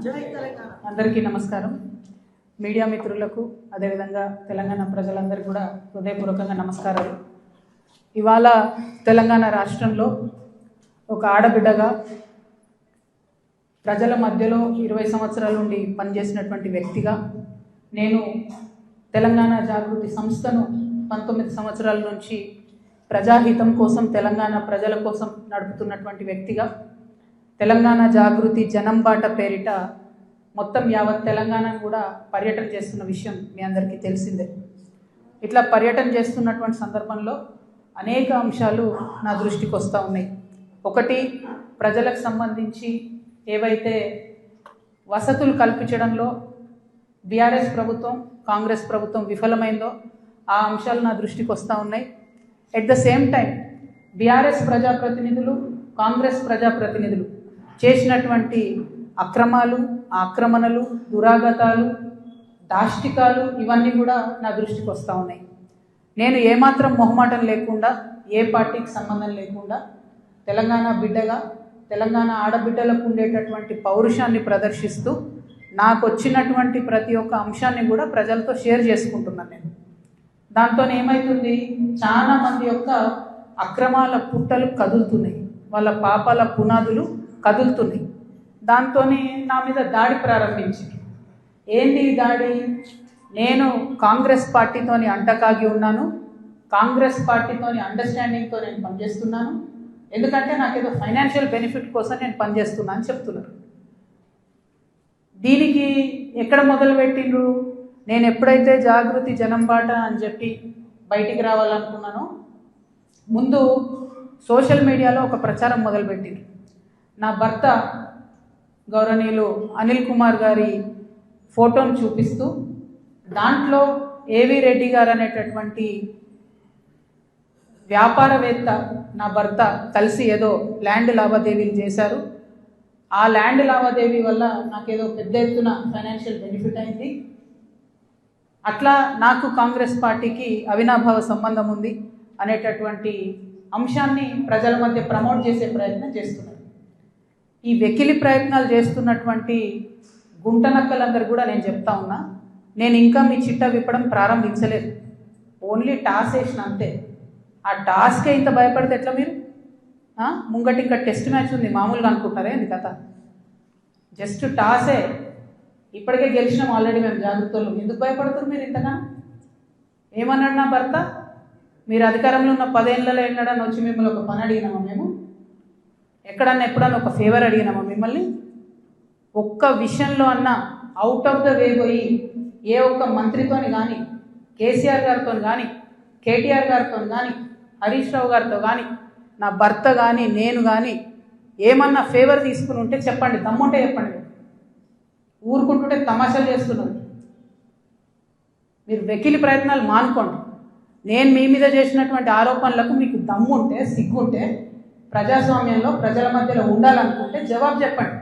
అందరికీ నమస్కారం. మీడియా మిత్రులకు అదేవిధంగా తెలంగాణ ప్రజలందరికీ కూడా హృదయపూర్వకంగా నమస్కారాలు. ఇవాళ తెలంగాణ రాష్ట్రంలో ఒక ఆడబిడ్డగా ప్రజల మధ్యలో 20 సంవత్సరాల నుండి పనిచేసినటువంటి వ్యక్తిగా నేను తెలంగాణ జాగృతి సంస్థను 19 సంవత్సరాల నుంచి ప్రజాహితం కోసం తెలంగాణ ప్రజల కోసం నడుపుతున్నటువంటి వ్యక్తిగా తెలంగాణ జాగృతి జనంబాట పేరిట మొత్తం యావత్ తెలంగాణను కూడా పర్యటన చేస్తున్న విషయం మీ అందరికీ తెలిసిందే. ఇట్లా పర్యటన చేస్తున్నటువంటి సందర్భంలో అనేక అంశాలు నా దృష్టికి వస్తూ ఉన్నాయి. ఒకటి, ప్రజలకు సంబంధించి ఏవైతే వసతులు కల్పించడంలో బీఆర్ఎస్ ప్రభుత్వం కాంగ్రెస్ ప్రభుత్వం విఫలమైందో ఆ అంశాలు నా దృష్టికి వస్తూ ఉన్నాయి. At the same time BRS ప్రజాప్రతినిధులు కాంగ్రెస్ ప్రజాప్రతినిధులు చేసినటువంటి అక్రమాలు ఆక్రమణలు దురాగతాలు దాష్టికాలు ఇవన్నీ కూడా నా దృష్టికి వస్తూ ఉన్నాయి. నేను ఏమాత్రం మొహమాటం లేకుండా ఏ పార్టీకి సంబంధం లేకుండా తెలంగాణ బిడ్డగా తెలంగాణ ఆడబిడ్డలకు ఉండేటటువంటి పౌరుషాన్ని ప్రదర్శిస్తూ నాకు వచ్చినటువంటి ప్రతి ఒక్క అంశాన్ని కూడా ప్రజలతో షేర్ చేసుకుంటున్నాను. నేను దాంతో ఏమవుతుంది, చాలా మంది యొక్క అక్రమాల పుట్టలు కదులుతున్నాయి, వాళ్ళ పాపాల పునాదులు కదులుతున్నాయి. దాంతో నా మీద దాడి ప్రారంభించి, ఏంది దాడి, నేను కాంగ్రెస్ పార్టీతోని అంటకాగి ఉన్నాను, కాంగ్రెస్ పార్టీతోని అండర్స్టాండింగ్తో నేను పనిచేస్తున్నాను, ఎందుకంటే నాకేదో ఫైనాన్షియల్ బెనిఫిట్ కోసం నేను పనిచేస్తున్నా అని చెప్తున్నారు. దీనికి ఎక్కడ మొదలుపెట్టిండ్రు, నేను ఎప్పుడైతే జాగృతి జనంబాట అని చెప్పి బయటికి రావాలనుకున్నానో ముందు సోషల్ మీడియాలో ఒక ప్రచారం మొదలుపెట్టిండ్రు. నా భర్త గౌరవనీయులు అనిల్ కుమార్ గారి ఫోటోను చూపిస్తూ దాంట్లో ఏవి రెడ్డి గారు అనేటటువంటి వ్యాపారవేత్త నా భర్త కలిసి ఏదో ల్యాండ్ లావాదేవీలు చేశారు, ఆ ల్యాండ్ లావాదేవీ వల్ల నాకేదో పెద్ద ఎత్తున ఫైనాన్షియల్ బెనిఫిట్ అయింది, అట్లా నాకు కాంగ్రెస్ పార్టీకి అవినాభావ సంబంధం ఉంది అనేటటువంటి అంశాన్ని ప్రజల మధ్య ప్రమోట్ చేసే ప్రయత్నం చేస్తున్నారు. ఈ వెకిలి ప్రయత్నాలు చేస్తున్నటువంటి గుంటనక్కలందరూ కూడా నేను చెప్తా ఉన్నా, నేను ఇంకా మీ చిట్టా విప్పడం ప్రారంభించలేదు, ఓన్లీ టాస్ వేసిన అంతే. ఆ టాస్కే ఇంత భయపడితే ఎట్లా మీరు? ముంగటి ఇంకా టెస్ట్ మ్యాచ్ ఉంది, మామూలుగా అనుకుంటారే ఇది కథ, జస్ట్ టాసే. ఇప్పటికే గెలిచినాం ఆల్రెడీ మేము జాగ్రత్తలు, ఎందుకు భయపడుతున్నారు మీరు ఇంతగా? ఏమన్నాడు నా భర్త, మీరు అధికారంలో ఉన్న 10 ఏళ్ళలో ఎన్నడన్నా వచ్చి మిమ్మల్ని ఒక పని అడిగినామా మేము? ఎక్కడన్నా ఎప్పుడన్నా ఒక ఫేవర్ అడిగినామా మిమ్మల్ని? ఒక్క విషయంలో అన్నా అవుట్ ఆఫ్ ద వే పోయి ఏ ఒక్క మంత్రితోని కానీ కేసీఆర్ గారితో కానీ కేటీఆర్ గారితో కానీ హరీష్ రావు గారితో కానీ నా భర్త కానీ నేను కానీ ఏమన్నా ఫేవర్ తీసుకుని ఉంటే చెప్పండి, దమ్ముంటే చెప్పండి. ఊరుకుంటుంటే తమాషాలు చేస్తున్నారు. మీరు వెకిలి ప్రయత్నాలు మానుకోండి. నేను మీ మీద చేసినటువంటి ఆరోపణలకు మీకు దమ్ముంటే సిగ్గుంటే ప్రజాస్వామ్యంలో ప్రజల మధ్యలో ఉండాలనుకుంటే జవాబు చెప్పండి.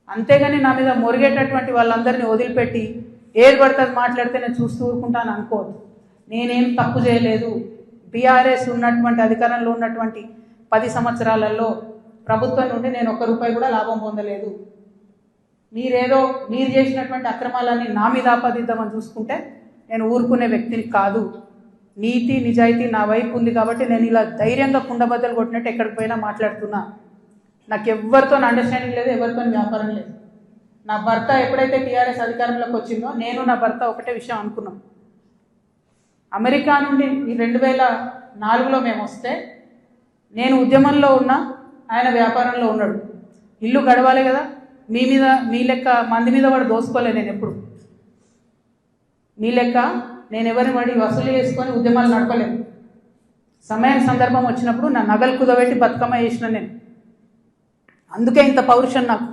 అంతేగాని నా మీద మొరిగేటటువంటి వాళ్ళందరినీ వదిలిపెట్టి ఏది పడుతుంది మాట్లాడితే నేను చూస్తూ ఊరుకుంటాను అనుకోవద్దు. నేనేం తప్పు చేయలేదు. బీఆర్ఎస్ ఉన్నటువంటి అధికారంలో ఉన్నటువంటి 10 సంవత్సరాలలో ప్రభుత్వం నుండి నేను ₹1 కూడా లాభం పొందలేదు. మీరు చేసినటువంటి అక్రమాలన్నీ నా మీద ఆపాదిద్దామని చూసుకుంటే నేను ఊరుకునే వ్యక్తిని కాదు. నీతి నిజాయితీ నా వైపు ఉంది కాబట్టి నేను ఇలా ధైర్యంగా కుండబద్దలు కొట్టినట్టు ఎక్కడికి పోయినా మాట్లాడుతున్నా. నాకు ఎవరితో అండర్స్టాండింగ్ లేదు, ఎవరితో వ్యాపారం లేదు. నా భర్త ఎప్పుడైతే టీఆర్ఎస్ అధికారంలోకి వచ్చిందో నేను నా భర్త ఒకటే విషయం అనుకున్నాం. అమెరికా నుండి 2004లో మేము వస్తే నేను ఉద్యమంలో ఉన్నా, ఆయన వ్యాపారంలో ఉన్నాడు. ఇల్లు గడవాలి కదా, మీ లెక్క మంది మీద వాడు దోసుకోలే. నేను ఎప్పుడు మీ లెక్క నేను ఎవరిని వాడి వసూలు చేసుకొని ఉద్యమాలు నడపలేను. సమయం సందర్భం వచ్చినప్పుడు నా నగలు కుదబెట్టి బతుకమ్మ చేసిన నేను. అందుకే ఇంత పౌరుషం నాకు.